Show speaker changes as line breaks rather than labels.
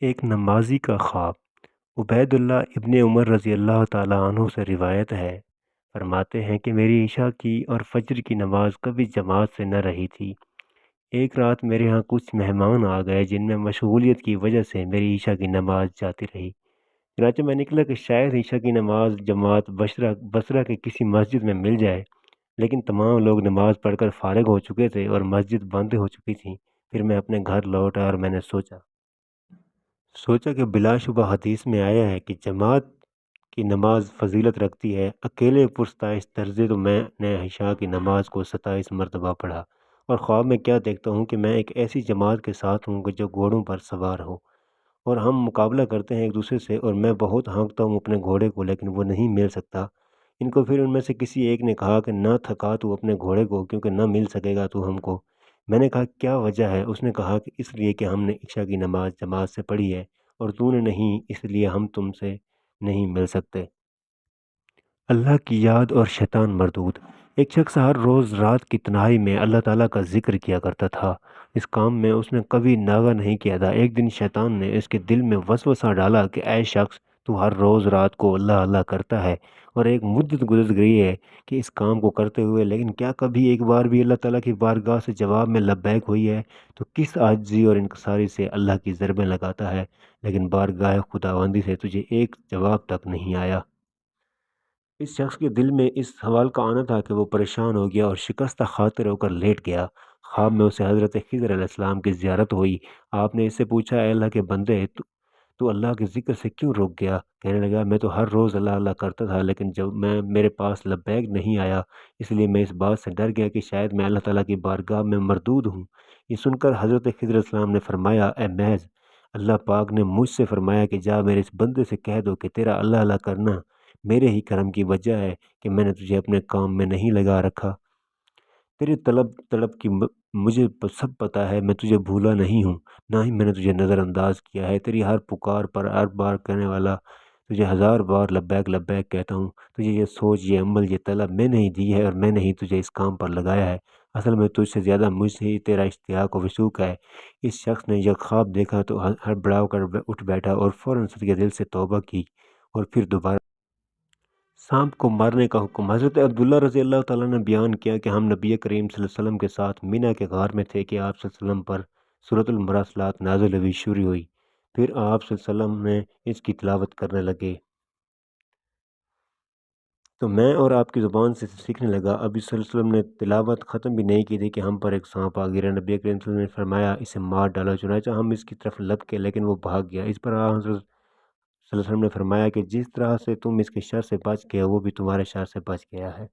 ایک نمازی کا خواب۔ عبید اللہ ابن عمر رضی اللہ تعالیٰ عنہ سے روایت ہے، فرماتے ہیں کہ میری عشاء کی اور فجر کی نماز کبھی جماعت سے نہ رہی تھی۔ ایک رات میرے ہاں کچھ مہمان آ گئے جن میں مشغولیت کی وجہ سے میری عشاء کی نماز جاتی رہی۔ چنانچہ میں نکلا کہ شاید عشاء کی نماز جماعت بصرہ کے کسی مسجد میں مل جائے، لیکن تمام لوگ نماز پڑھ کر فارغ ہو چکے تھے اور مسجد بند ہو چکی تھی۔ پھر میں اپنے گھر لوٹا اور میں نے سوچا کہ بلا شبہ حدیث میں آیا ہے کہ جماعت کی نماز فضیلت رکھتی ہے۔ اکیلے پرستائش طرزے تو میں نے عشاء کی نماز کو 27 مرتبہ پڑھا، اور خواب میں کیا دیکھتا ہوں کہ میں ایک ایسی جماعت کے ساتھ ہوں کہ جو گھوڑوں پر سوار ہو، اور ہم مقابلہ کرتے ہیں ایک دوسرے سے، اور میں بہت ہانکتا ہوں اپنے گھوڑے کو لیکن وہ نہیں مل سکتا۔ ان کو پھر ان میں سے کسی ایک نے کہا کہ نہ تھکا تو اپنے گھوڑے کو، کیونکہ نہ مل سکے گا تو ہم کو۔ میں نے کہا کیا وجہ ہے؟ اس نے کہا کہ اس لیے کہ ہم نے عشاء کی نماز جماعت سے پڑھی ہے اور تو نے نہیں، اس لیے ہم تم سے نہیں مل سکتے۔ اللہ کی یاد اور شیطان مردود۔ ایک شخص ہر روز رات کی تنہائی میں اللہ تعالیٰ کا ذکر کیا کرتا تھا۔ اس کام میں اس نے کبھی ناغہ نہیں کیا تھا۔ ایک دن شیطان نے اس کے دل میں وسوسہ ڈالا کہ اے شخص، تو ہر روز رات کو اللہ اللہ کرتا ہے اور ایک مدت گزر گئی ہے کہ اس کام کو کرتے ہوئے، لیکن کیا کبھی ایک بار بھی اللہ تعالیٰ کی بارگاہ سے جواب میں لبیک ہوئی ہے؟ تو کس عاجزی اور انکساری سے اللہ کی ضربیں لگاتا ہے، لیکن بارگاہ خداوندی سے تجھے ایک جواب تک نہیں آیا۔ اس شخص کے دل میں اس سوال کا آنا تھا کہ وہ پریشان ہو گیا اور شکستہ خاطر ہو کر لیٹ گیا۔ خواب میں اسے حضرت خضر علیہ السلام کی زیارت ہوئی۔ آپ نے اس سے پوچھا، اے اللہ کے بندے، تو اللہ کے ذکر سے کیوں رک گیا؟ کہنے لگا، میں تو ہر روز اللہ اللہ کرتا تھا، لیکن جب میرے پاس لبیک نہیں آیا، اس لیے میں اس بات سے ڈر گیا کہ شاید میں اللہ تعالیٰ کی بارگاہ میں مردود ہوں۔ یہ سن کر حضرت خضر علیہ السلام نے فرمایا، اے محض، اللہ پاک نے مجھ سے فرمایا کہ جا میرے اس بندے سے کہہ دو کہ تیرا اللہ اللہ کرنا میرے ہی کرم کی وجہ ہے کہ میں نے تجھے اپنے کام میں نہیں لگا رکھا۔ تیرے طلب کی مجھے سب پتہ ہے، میں تجھے بھولا نہیں ہوں، نہ ہی میں نے تجھے نظر انداز کیا ہے۔ تیری ہر پکار پر ہر بار کہنے والا تجھے 1000 بار لبیک لبیک کہتا ہوں۔ تجھے یہ سوچ، یہ عمل، یہ طلب میں نے ہی دی ہے اور میں نے ہی تجھے اس کام پر لگایا ہے۔ اصل میں تجھ سے زیادہ مجھ سے ہی تیرا اشتیاق و وثوق ہے۔ اس شخص نے یہ خواب دیکھا تو ہڑبڑا کر اٹھ بیٹھا اور فوراً صدقے دل سے توبہ کی اور پھر دوبارہ سانپ کو مارنے کا حکم۔ حضرت عبداللہ رضی اللہ تعالیٰ نے بیان کیا کہ ہم نبی کریم صلی اللہ علیہ وسلم کے ساتھ مینا کے غار میں تھے کہ آپ صلی اللہ علیہ وسلم پر سورۃ المرسلات نازل ہوئی شروع ہوئی۔ پھر آپ صلی اللہ علیہ وسلم نے اس کی تلاوت کرنے لگے تو میں اور آپ کی زبان سے سیکھنے لگا۔ ابھی صلی اللہ علیہ وسلم نے تلاوت ختم بھی نہیں کی تھی کہ ہم پر ایک سانپ آ گرا۔ نبی کریم صلی اللہ علیہ وسلم نے فرمایا، اسے مار ڈالو۔ چنانچہ ہم اس کی طرف لپکے لیکن وہ بھاگ گیا۔ اس پر حضرت صلی اللہ علیہ وسلم نے فرمایا کہ جس طرح سے تم اس کے شر سے بچ گئے، وہ بھی تمہارے شر سے بچ گیا ہے۔